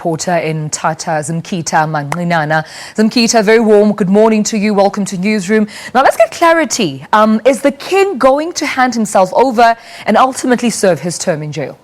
reporter in Mthatha Zimkhita Manqinana. Zimkhita, very warm good morning to you. Welcome to Newsroom. Now let's get clarity. Is the king going to hand himself over and ultimately serve his term in jail?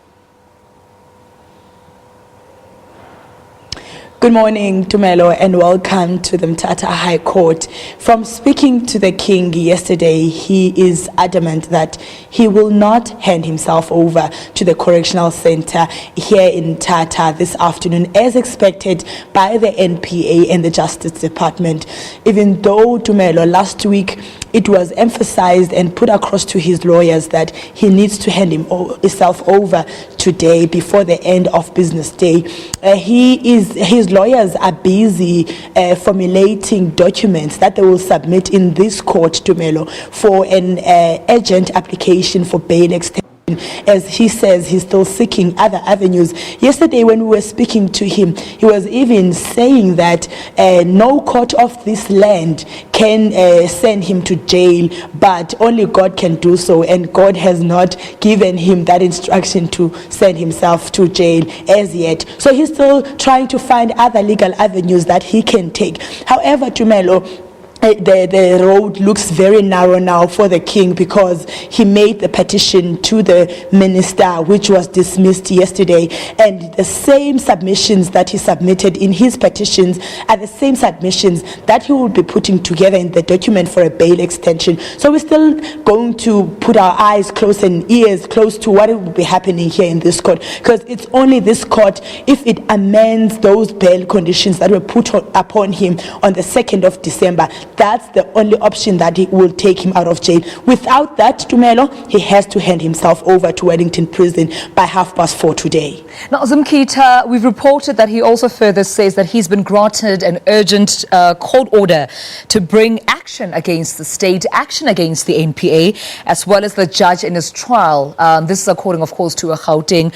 Good morning, Tumelo, and welcome to the Mthatha High Court. From speaking to the king yesterday, he is adamant that he will not hand himself over to the correctional center here in Mthatha this afternoon, as expected by the NPA and the Justice Department. Even though, Tumelo, last week it was emphasized and put across to his lawyers that he needs to hand himself over today before the end of business day. His lawyers are busy formulating documents that they will submit in this court, Tumelo, for an urgent application for bail extension. As he says, he's still seeking other avenues. Yesterday when we were speaking to him, he was even saying that no court of this land can send him to jail, but only God can do so, and God has not given him that instruction to send himself to jail as yet. So he's still trying to find other legal avenues that he can take. However, Tumelo, the road looks very narrow now for the king, because he made the petition to the minister, which was dismissed yesterday, and the same submissions that he submitted in his petitions are the same submissions that he will be putting together in the document for a bail extension. So we're still going to put our eyes close and ears close to what will be happening here in this court, because it's only this court, if it amends those bail conditions that were put upon him on the 2nd of December, that's the only option that he will take him out of jail. Without that, Tumelo, he has to hand himself over to Wellington Prison by 4:30 today. Now, Zimkhita, we've reported that he also further says that he's been granted an urgent court order to bring action against the state, action against the NPA, as well as the judge in his trial. This is according, of course, to a Gauteng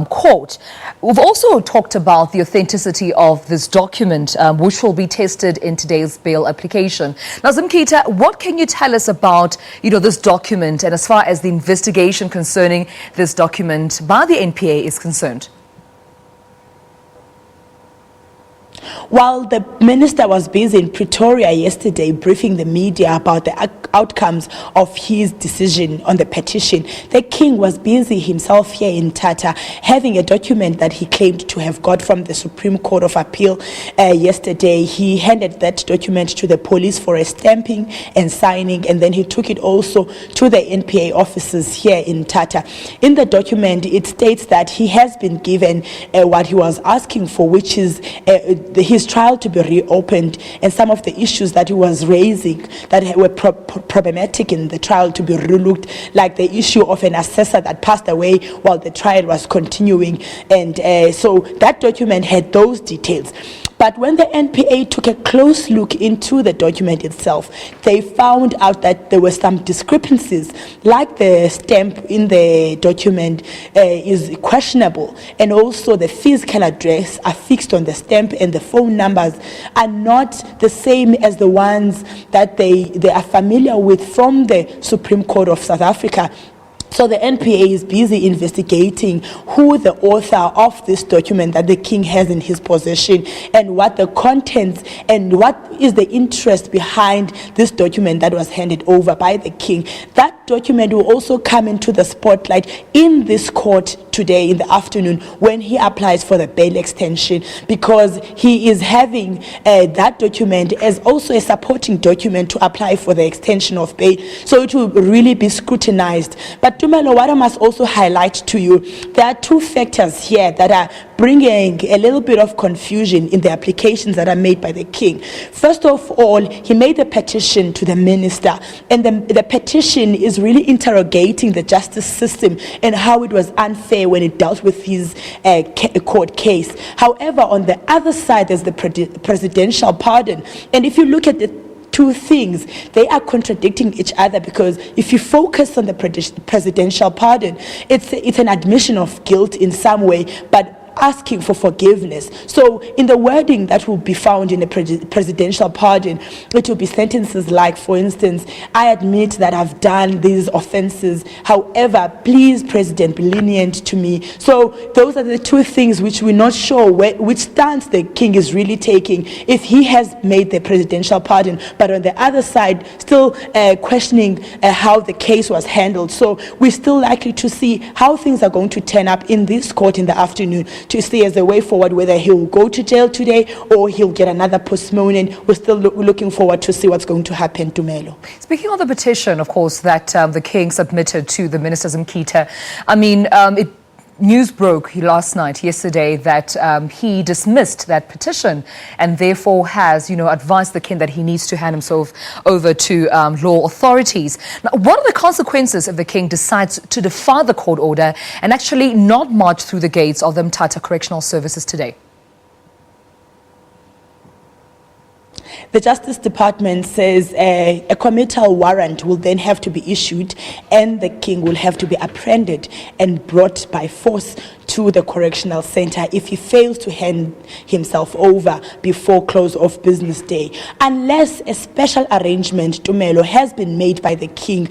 court. We've also talked about the authenticity of this document, which will be tested in today's bail application. Now, Zimkhita, what can you tell us about, this document, and as far as the investigation concerning this document by the NPA is concerned? While the minister was busy in Pretoria yesterday briefing the media about the outcomes of his decision on the petition, the king was busy himself here in Mthatha, having a document that he claimed to have got from the Supreme Court of Appeal yesterday. He handed that document to the police for a stamping and signing, and then he took it also to the NPA offices here in Mthatha. In the document, it states that he has been given what he was asking for, which is his trial to be reopened, and some of the issues that he was raising that were problematic in the trial to be relooked, like the issue of an assessor that passed away while the trial was continuing. And so that document had those details. But when the NPA took a close look into the document itself, they found out that there were some discrepancies, like the stamp in the document is questionable, and also the physical address affixed on the stamp and the phone numbers are not the same as the ones that they are familiar with from the Supreme Court of South Africa. So the NPA is busy investigating who the author of this document that the king has in his possession, and what the contents and what is the interest behind this document that was handed over by the king. That document will also come into the spotlight in this court today in the afternoon when he applies for the bail extension, because he is having that document as also a supporting document to apply for the extension of bail. So it will really be scrutinized. But Tumelo, what I must also highlight to you, there are two factors here that are bringing a little bit of confusion in the applications that are made by the king. First of all, he made a petition to the minister, and the petition is really interrogating the justice system and how it was unfair when it dealt with his court case. However, on the other side, there's the presidential pardon. And if you look at the two things, they are contradicting each other, because if you focus on the presidential pardon, it's an admission of guilt in some way, but asking for forgiveness. So in the wording that will be found in a presidential pardon, it will be sentences like, for instance, I admit that I've done these offenses. However, please, President, be lenient to me. So those are the two things which we're not sure which stance the king is really taking, if he has made the presidential pardon, but on the other side, still questioning how the case was handled. So we're still likely to see how things are going to turn up in this court in the afternoon to see as a way forward whether he'll go to jail today or he'll get another postponement. We're still looking forward to see what's going to happen to Melo. Speaking of the petition, of course, that the king submitted to the Minister Zimkhita, news broke yesterday, that he dismissed that petition and therefore has, advised the king that he needs to hand himself over to law authorities. Now, what are the consequences if the king decides to defy the court order and actually not march through the gates of the Mthatha Correctional Services today? The Justice Department says a committal warrant will then have to be issued and the king will have to be apprehended and brought by force to the correctional center if he fails to hand himself over before close of business day, unless a special arrangement to Melo has been made by the king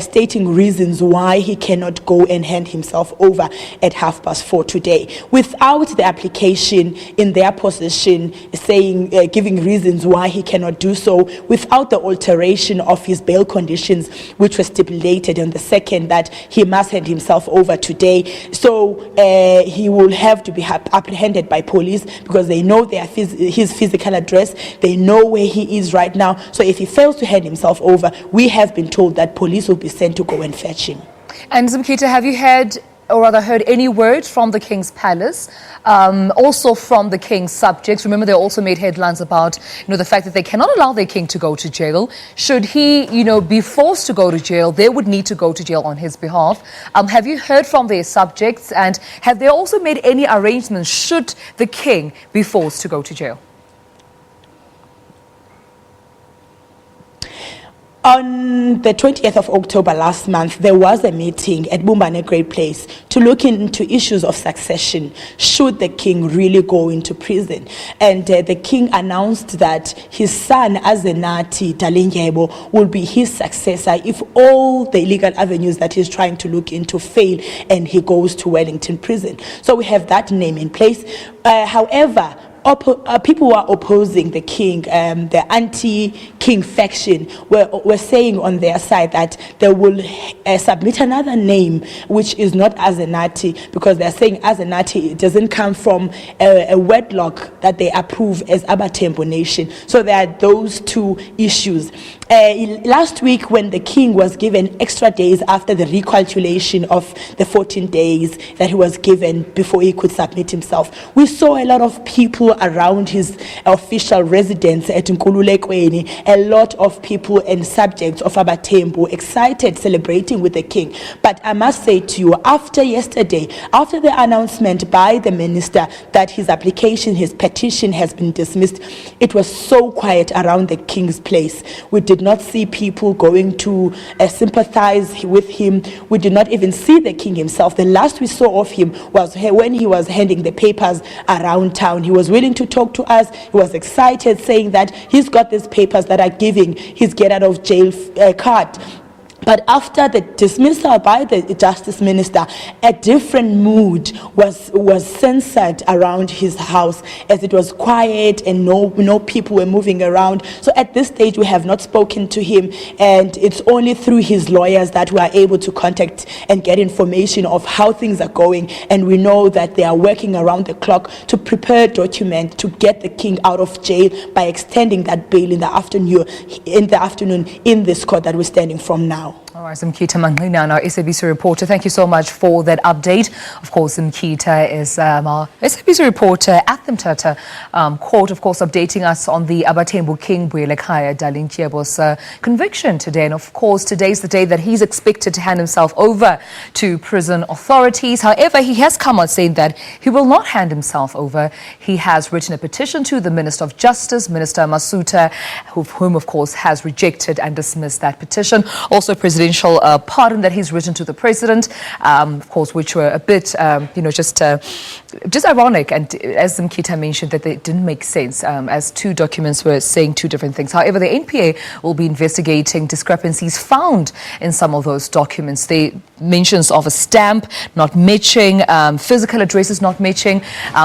stating reasons why he cannot go and hand himself over at 4:30 today. Without the application in their possession saying, giving reasons why he cannot do so, without the alteration of his bail conditions, which was stipulated on the 2nd that he must hand himself over today. So he will have to be apprehended by police because they know his physical address, they know where he is right now. So if he fails to hand himself over, we have been told that police will be sent to go and fetch him. And Zimkhita, have you heard any word from the King's Palace, also from the King's subjects? Remember, they also made headlines about, the fact that they cannot allow their king to go to jail. Should he, be forced to go to jail, they would need to go to jail on his behalf. Have you heard from their subjects, and have they also made any arrangements should the king be forced to go to jail? On the 20th of October last month, there was a meeting at Bumbane Great Place to look into issues of succession should the king really go into prison. And the king announced that his son, Mthatha Dalindyebo, will be his successor if all the legal avenues that he's trying to look into fail and he goes to Wellington prison. So we have that name in place. However, people who are opposing the king, the anti-king faction, were saying on their side that they will submit another name, which is not Mthatha, because they're saying Mthatha doesn't come from a wedlock that they approve as AbaThembu Nation. So there are those two issues. Last week, when the king was given extra days after the recalculation of the 14 days that he was given before he could submit himself, we saw a lot of people around his official residence at Nkululekweni, a lot of people and subjects of AbaThembu excited, celebrating with the king. But I must say to you, after yesterday, after the announcement by the minister that his application, his petition has been dismissed, it was so quiet around the king's place. We did not see people going to sympathize with him. We did not even see the king himself. The last we saw of him was when he was handing the papers around town. He was willing to talk to us. He was excited, saying that he's got these papers that are giving his get out of jail card. But after the dismissal by the Justice Minister, a different mood was censored around his house, as it was quiet and no people were moving around. So at this stage, we have not spoken to him, and it's only through his lawyers that we are able to contact and get information of how things are going. And we know that they are working around the clock to prepare a document to get the king out of jail by extending that bail in the afternoon in this court that we're standing from now. All right, Zimkhita Manqinana, our SABC reporter. Thank you so much for that update. Of course, Zimkhita is our SABC reporter at the Mthatha Court, of course, updating us on the AbaThembu King Buyelekhaya Dalindyebo's conviction today. And of course, today's the day that he's expected to hand himself over to prison authorities. However, he has come out saying that he will not hand himself over. He has written a petition to the Minister of Justice, Minister Masuta, whom, of course, has rejected and dismissed that petition. Also, Presidential preferential pardon that he's written to the president, of course, which were a bit, just ironic. And as Zimkhita mentioned, that they didn't make sense, as two documents were saying two different things. However, the NPA will be investigating discrepancies found in some of those documents. They mentions of a stamp not matching, physical addresses not matching.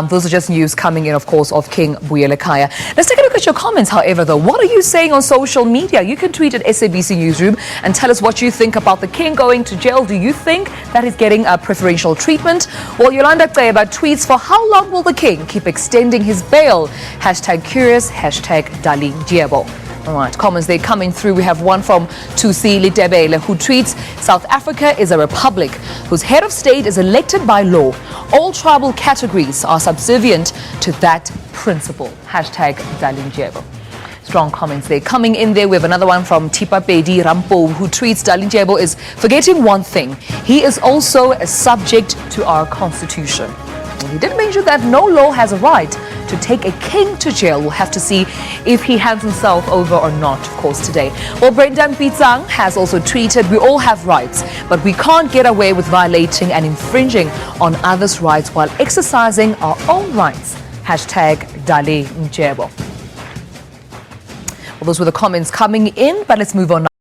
Those are just news coming in, of course, of King Buyelekhaya. Let's take a look at your comments, however, though. What are you saying on social media? You can tweet at SABC Newsroom and tell us what you think about the king going to jail. Do you think that he's getting a preferential treatment? Well, Yolanda Kayeba tweets, for how long will the king keep extending his bail? Hashtag curious, hashtag Dalindyebo. All right, comments they're coming through. We have one from Tusi Litebele, who tweets, South Africa is a republic whose head of state is elected by law. All tribal categories are subservient to that principle. Hashtag Dalindyebo. Strong comments there coming in there. We have another one from Tipa Pedi Rampo, who tweets, Dalindyebo is forgetting one thing. He is also a subject to our constitution. He did mention that no law has a right to take a king to jail. We'll have to see if he hands himself over or not, of course, today. Well, Brendan Pitsang has also tweeted, we all have rights, but we can't get away with violating and infringing on others' rights while exercising our own rights. Hashtag Dalindyebo. Well, those were the comments coming in, but let's move on now.